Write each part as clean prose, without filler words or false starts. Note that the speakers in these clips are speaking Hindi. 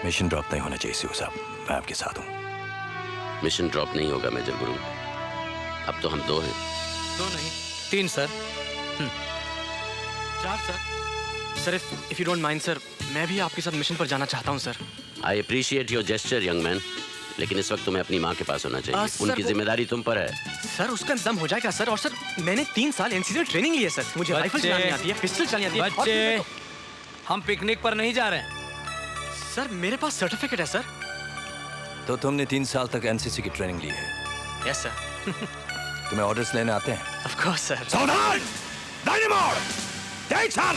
मिशन ड्रॉप नहीं होना चाहिए सीओ साहब, मैं आपके साथ हूँ। मिशन ड्रॉप नहीं होगा मेजर गुरु। अब तो हम दो हैं। दो नहीं, 3 sir. 4 sir. Sir if you don't mind sir, मैं भी आपके साथ मिशन पर जाना चाहता हूँ sir. I appreciate your gesture young man, लेकिन इस वक्त तुम्हें अपनी माँ के पास होना चाहिए। उनकी जिम्मेदारी तुम पर है। सर उसका इंतजाम हो जाएगा सर। और सर मैंने 3 साल एनसीसी में ट्रेनिंग ली है सर। मुझे राइफल चलानी आती है, पिस्टल चलानी आती है। बच्चे, हम पिकनिक पर नहीं जा रहे हैं। सर मेरे पास सर्टिफिकेट है सर। तो तुमने 3 साल तक एनसीसी की ट्रेनिंग ली है? Yes sir. तुम्हें ऑर्डर्स लेने आते हैं? Of course sir. सावधान! डायनामोड! टेंशन!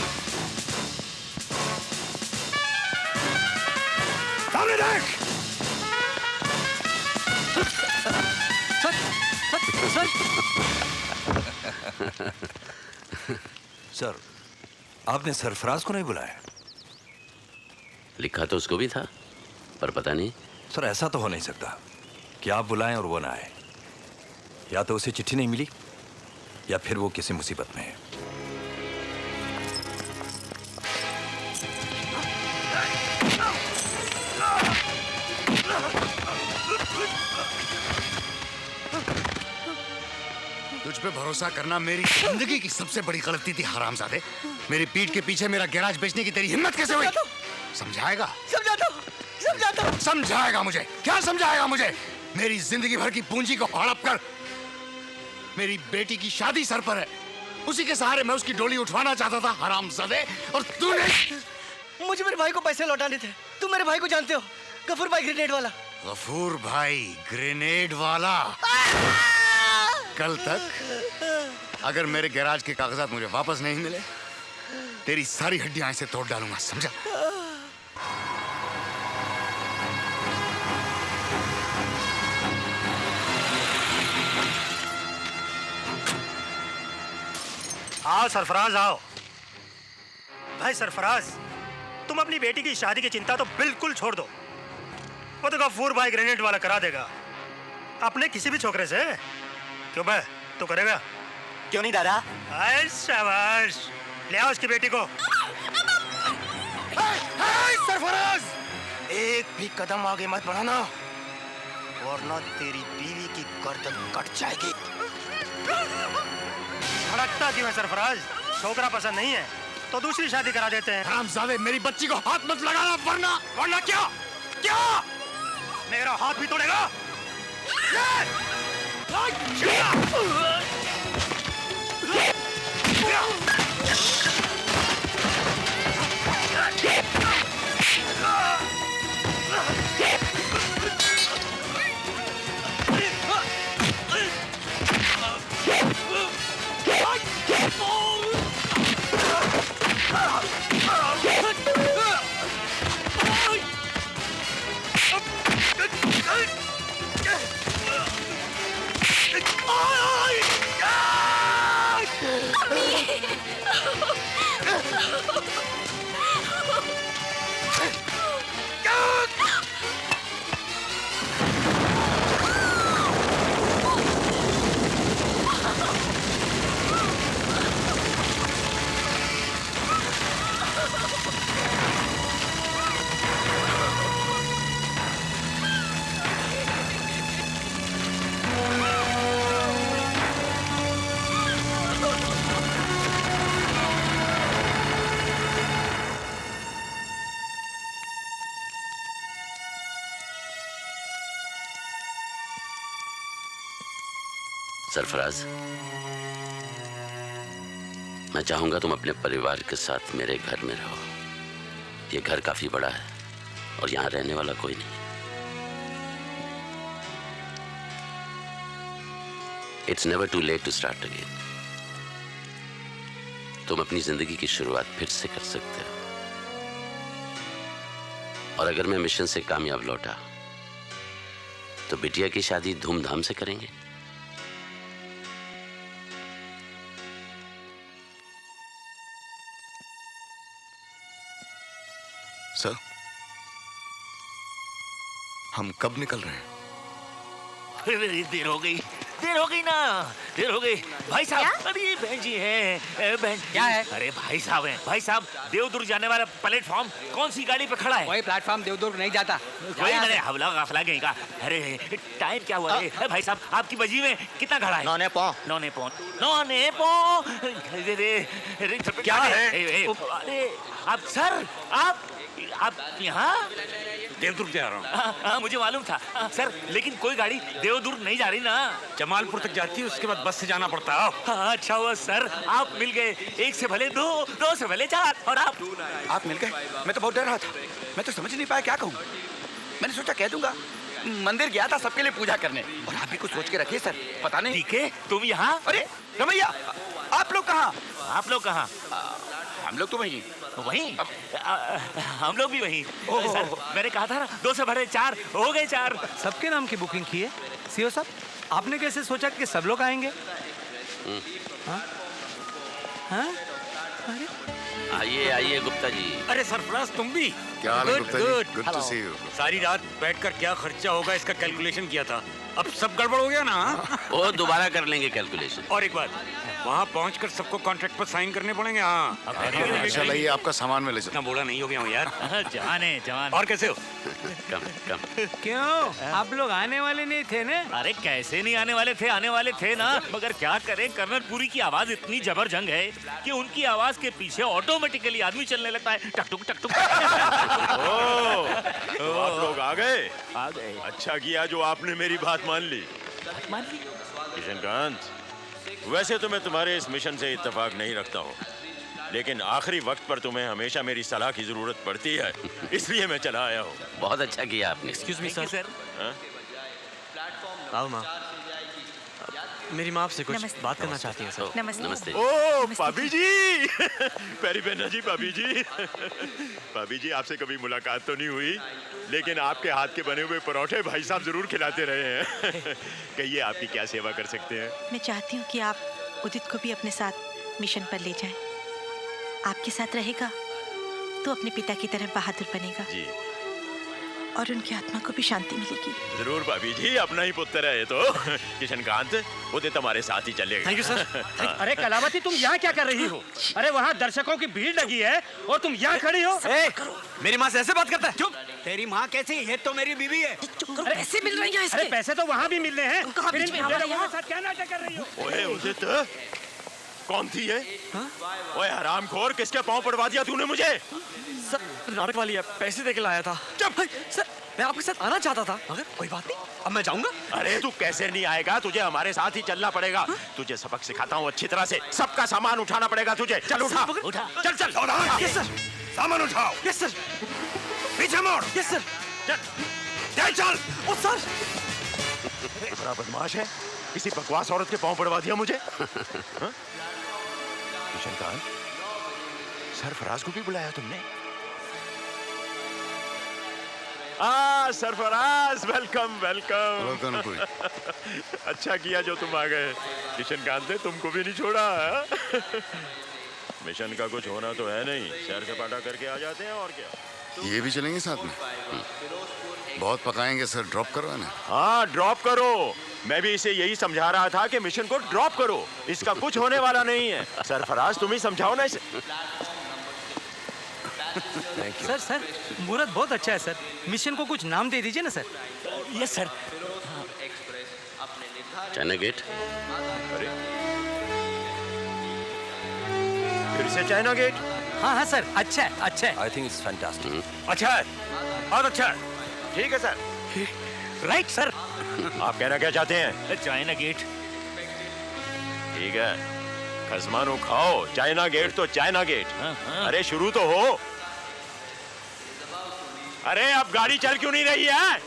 सामने देख! सर सर सर, आपने सरफराज को नहीं बुलाया? लिखा तो उसको भी था, पर पता नहीं। सर ऐसा तो हो नहीं सकता कि आप बुलाएं और वो ना आए। या तो उसे चिट्ठी नहीं मिली या फिर वो किसी मुसीबत में है। तुझ पे भरोसा करना मेरी जिंदगी की सबसे बड़ी गलती थी हरामजादे। मेरी पीठ के पीछे मेरा गैराज बेचने की तेरी हिम्मत कैसे हुई? समझाएगा? समझाएगा मुझे? क्या समझाएगा मुझे? मेरी जिंदगी भर की पूंजी को हड़प कर मेरी बेटी की शादी सर पर है, उसी के सहारे मैं उसकी डोली उठवाना चाहता था हरामजादे, और तूने मुझे मेरे भाई को पैसे लौटाने थे। तुम मेरे भाई को जानते हो, गफूर भाई ग्रेनेड वाला। गफूर भाई ग्रेनेड वाला? कल तक अगर मेरे गैराज के कागजात मुझे वापस नहीं मिले, तेरी सारी हड्डियां ऐसे तोड़ डालूंगा, समझा? आओ सरफराज आओ। भाई सरफराज, तुम अपनी बेटी की शादी की चिंता तो बिल्कुल छोड़ दो। वो तो गफूर भाई ग्रेनेड वाला करा देगा, अपने किसी भी छोकरे से। क्यों बे, तू करेगा? क्यों नहीं दादा? हाय शाबाश, ले आओ उसकी बेटी को। सरफराज, एक भी कदम आगे मत बढ़ाना, वरना तेरी बीवी की गर्दन कट जाएगी। भड़कता क्यों है सरफराज? छोकरा पसंद नहीं है तो दूसरी शादी करा देते हैं। हरामजादे, मेरी बच्ची को हाथ मत लगाना, वरना क्या? क्या? मेरा हाथ भी तोड़ेगा? सरफराज, मैं चाहूंगा तुम अपने परिवार के साथ मेरे घर में रहो। ये घर काफी बड़ा है और यहाँ रहने वाला कोई नहीं। It's never too late to start again. तुम अपनी जिंदगी की शुरुआत फिर से कर सकते हो। और अगर मैं मिशन से कामयाब लौटा तो बिटिया की शादी धूमधाम से करेंगे। सर, हम कब निकल रहे हैं? मेरी देर हो गई। देर हो गई ना, देर हो गई। भाई साहब, अरे बहन जी है, बहन क्या है? अरे भाई साहब है, भाई साहब देवदुर्ग जाने वाला प्लेटफॉर्म कौन सी गाड़ी पे खड़ा है? वही प्लेटफॉर्म देवदुर्ग नहीं जाता। वही अरे हवला गाफला गई का। अरे टाइम क्या हुआ? अरे भाई साहब आपकी बजी में कितना खड़ा है? 9 क्या है? अरे आप सर, आप यहाँ? देवदुर्ग जा रहा हूँ। हाँ, मुझे मालूम था सर, लेकिन कोई गाड़ी देवदुर्ग नहीं जा रही ना। जमालपुर तक जाती है, उसके बाद बस से जाना पड़ता है। हाँ, अच्छा हुआ सर, आप मिल गए। 1 से भले 2, 2 से भले 4। और आप मिल गए? मैं तो बहुत डर रहा था, मैं तो समझ नहीं पाया क्या कहूँ। मैंने सोचा कह दूंगा, मंदिर गया था सबके लिए पूजा करने। और आप भी कुछ सोच के रखिए सर, पता नहीं। ठीक है, तुम यहाँ? अरे रमैया, आप लोग कहाँ? आप लोग कहाँ? हम लोग तो वहीं। वहीं? हम लोग भी वहीं। सर, मैंने कहा था ना 2 से भले 4, हो गए 4। सबके नाम की बुकिंग की है सीओ साहब। आपने कैसे सोचा कि सब लोग आएंगे? हाँ? हाँ? अरे आइए आइए गुप्ता जी। अरे सरफराज तुम भी? क्या हाल है Gupta ji? Good to see you. सारी रात बैठकर क्या खर्चा होगा इसका कैलकुलेशन किया था। अब सब गड़बड़ हो गया ना? वो दोबारा कर लेंगे कैलकुलेशन। और एक बात, वहाँ पहुँचकर सबको कॉन्ट्रैक्ट पर साइन करने पड़ेंगे। हाँ, अच्छा लाइए, आपका सामान में ले चलो। इतना बोला नहीं हो गया हूँ यार। जवान है, जवान। और कैसे हो? कम क्यों, आप लोग आने वाले नहीं थे ना? अरे कैसे नहीं आने वाले थे, आने वाले थे ना, मगर क्या करें, कर्नलपुरी की आवाज इतनी जबरजंग है कि उनकी आवाज के पीछे ऑटोमेटिकली आदमी चलने लगता है। टक टुक टक टुक। तो आप लोग आ गए? आ गए। अच्छा किया जो आपने मेरी बात मान ली। मान ली? किशनकांत, वैसे तो मैं तुम्हारे इस मिशन से इत्तेफाक नहीं रखता हूँ, लेकिन आखिरी वक्त पर तुम्हें हमेशा मेरी सलाह की जरूरत पड़ती है, इसलिए मैं चला आया हूँ। बहुत अच्छा किया आपने। Excuse me sir. हाँ? आओ माँ, मेरी माँ आपसे कुछ बात करना चाहती है सर। नमस्ते। ओ भाभी जी। पैरी पहना जी भाभी जी। भाभी जी, आपसे कभी मुलाकात तो नहीं हुई, लेकिन आपके हाथ के बने हुए परोठे भाई साहब जरूर खिलाते रहे हैं। कहिए आपकी क्या सेवा कर सकते हैं? मैं चाहती हूँ कि आप उदित को भी अपने साथ मिशन पर ले जाएं। आपके साथ रहेगा तो अपने पिता की तरह बहादुर बनेगा जी, और उनकी आत्मा को भी शांति मिलेगी। जरूर भाभी जी, अपना ही पुत्र है ये तो। किशनकांत, उदित हमारे साथ ही चलेगा। Thank you sir. अरे कलावती, तुम यहाँ क्या कर रही हो? अरे वहाँ दर्शकों की भीड़ लगी है और तुम यहाँ खड़ी हो। मेरी माँ से ऐसे बात करता है? चुप! तेरी माँ कैसी? ये तो मेरी बीवी है। पैसे मिल रहे हैं अरे पैसे तो वहाँ भी मिलने हैं, कहाँ फिर बीच इन में हमारे लोगों यहाँ? के साथ क्या नाटक कर रही हो? ओए उदित, कौन थी ये? ओए हरामखोर, किसके पांव पड़वा दिया तूने मुझे? सर, नाटक वाली है, पैसे देके लाया था। चुप! सर, मैं आपके साथ आना चाहता था, मगर कोई बात नहीं, अब मैं जाऊंगा। अरे तू कैसे नहीं आएगा? तुझे हमारे साथ ही चलना पड़ेगा। तुझे सबक सिखाता हूँ अच्छी तरह से। सबका सामान उठाना पड़ेगा तुझे। चल उठा, उठा। चल चल। Yes sir. सामान उठाओ। Yes sir. पीछे मोड़। Yes sir. चल चल। ओ सर। बड़ा बदमाश है, किसी बकवास औरत के पांव पड़वा दिया मुझे। हाँ? किशनकांत, सरफराज को भी बुलाया तुमने? Sarfaraz, welcome welcome. अच्छा किया जो तुम आ गए। किशनकांत ने तुमको भी नहीं छोड़ा है? मिशन का कुछ होना तो है नहीं, सैर सपाटा करके आ जाते हैं और क्या। ये भी चलेंगे साथ में? बहुत पकाएंगे सर, ड्रॉप करो ना। हाँ, ड्रॉप करो। मैं भी इसे यही समझा रहा था कि मिशन को ड्रॉप करो, इसका कुछ होने वाला नहीं है। सरफराज, तुम ही समझाओ ना इसे। सर सर, मुहूर्त बहुत अच्छा है सर, मिशन को कुछ नाम दे दीजिए ना sir. Yes sir. China gate. अरे फिर से चाइना गेट? हाँ हाँ सर, अच्छा है, अच्छा है। I think it's fantastic. अच्छा है, बहुत अच्छा है। ठीक है सर। Right sir. आप कहना क्या चाहते हैं? China gate. ठीक है, खजमानो खाओ। चाइना गेट तो चाइना गेट। हाँ, हाँ। अरे शुरू तो हो। अरे अब गाड़ी चल क्यों नहीं रही है?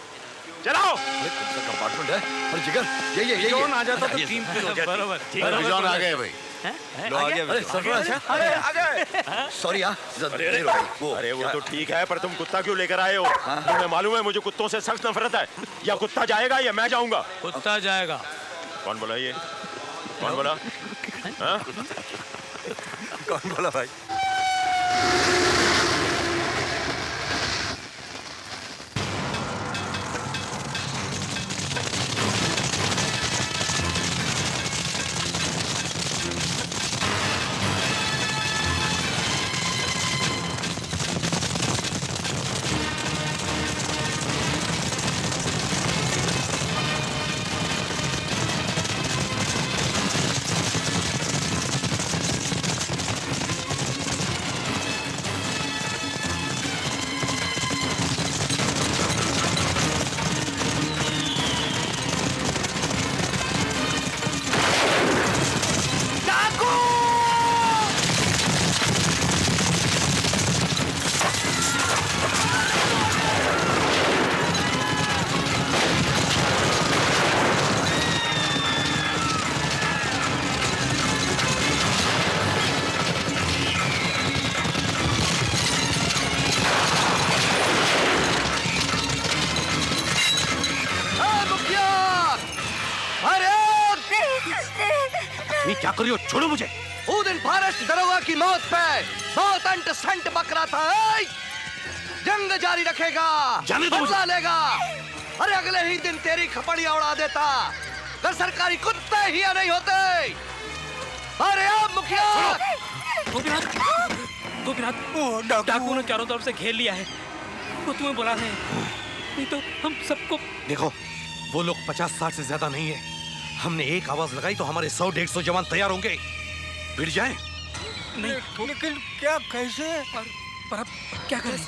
चलाओ। कंपार्टमेंट है और जिगर, ये जॉन आ जाता तो टीम पे हो जाती। बराबर, ठीक अरे जॉन आ गए भाई। लो आ गया। अरे सरफराज, अरे आ गए। सॉरी यार, देर हो गई। अरे वो तो ठीक है, पर तुम कुत्ता क्यों लेकर आए हो? तुम्हें मालूम है मुझे कुत्तों से सख्त नफरत है। या कुत्ता जाएगा या मैं जाऊंगा। कुत्ता जाएगा। कौन बोला ये? कौन बोला? हाँ? कौन बोला भाई? करियो, छोड़ो मुझे। वो दिन फॉरेस्ट दरोगा की मौत पे बहुत अंट संट बकरा था। ऐ! जंग जारी रखेगा, जाने दो बदला लेगा। अरे अगले ही दिन तेरी खपड़िया उड़ा देता अगर सरकारी कुत्ते ही नहीं होते। अरे अब मुखिया, गोपीनाथ, डाकुओं ने चारों तरफ से घेर लिया है। वो तुम्हें बुला रहे हैं, नहीं तो हम सबको। देखो, वो लोग 50-60 से ज्यादा नहीं है। हमने एक आवाज लगाई तो हमारे 100-150 जवान तैयार होंगे। भिड़ जाएं। नहीं, लेकिन क्या, कैसे? पर अब क्या करें?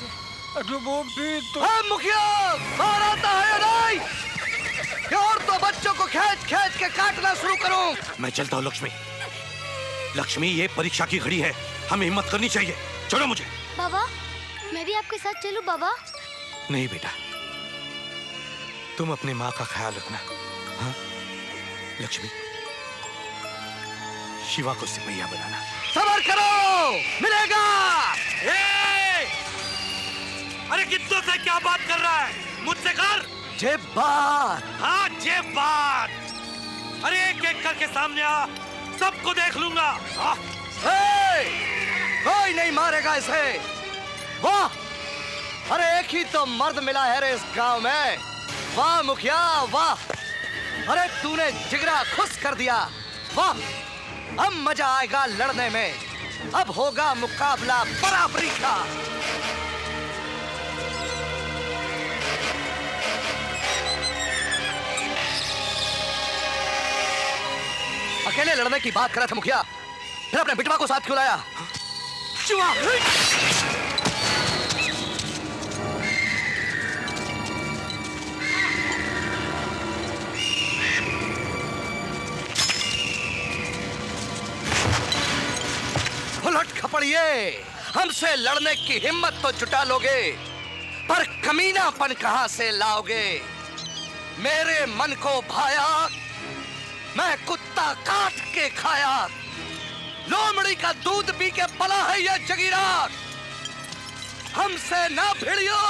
अरे वो भी तो। मुखिया, बाहर आता है या नहीं? और तो बच्चों को खींच खींच के काटना शुरू करूं। मैं चलता हूँ लक्ष्मी। लक्ष्मी, ये परीक्षा की घड़ी है, हमें हिम्मत करनी चाहिए। छोड़ो मुझे। बाबा, मैं भी आपके साथ चलूं बाबा? नहीं बेटा, तुम अपनी माँ का ख्याल रखना। हाँ? लक्ष्मी, शिवा को सिपहिया बनाना। सबर करो, मिलेगा। अरे कित्तों से क्या बात कर रहा है? मुझसे कर। जेब बात। हाँ, जेब बात। अरे एक एक करके सामने आ, सबको देख लूंगा। कोई नहीं मारेगा इसे। वाह, अरे एक ही तो मर्द मिला है रे इस गांव में। वाह मुखिया, वाह। अरे तूने जिगरा खुश कर दिया। वाह, अब मजा आएगा लड़ने में। अब होगा मुकाबला बराबरी का। अकेले लड़ने की बात करा था मुखिया, फिर अपने बिटवा को साथ क्यों लाया? शिवा! उलट खपड़िए, हमसे लड़ने की हिम्मत तो जुटा लोगे, पर कमीनापन कहां से लाओगे? मेरे मन को भाया, मैं कुत्ता काट के खाया। लोमड़ी का दूध पी के पला है ये जगीरा। हमसे ना भिड़ियो।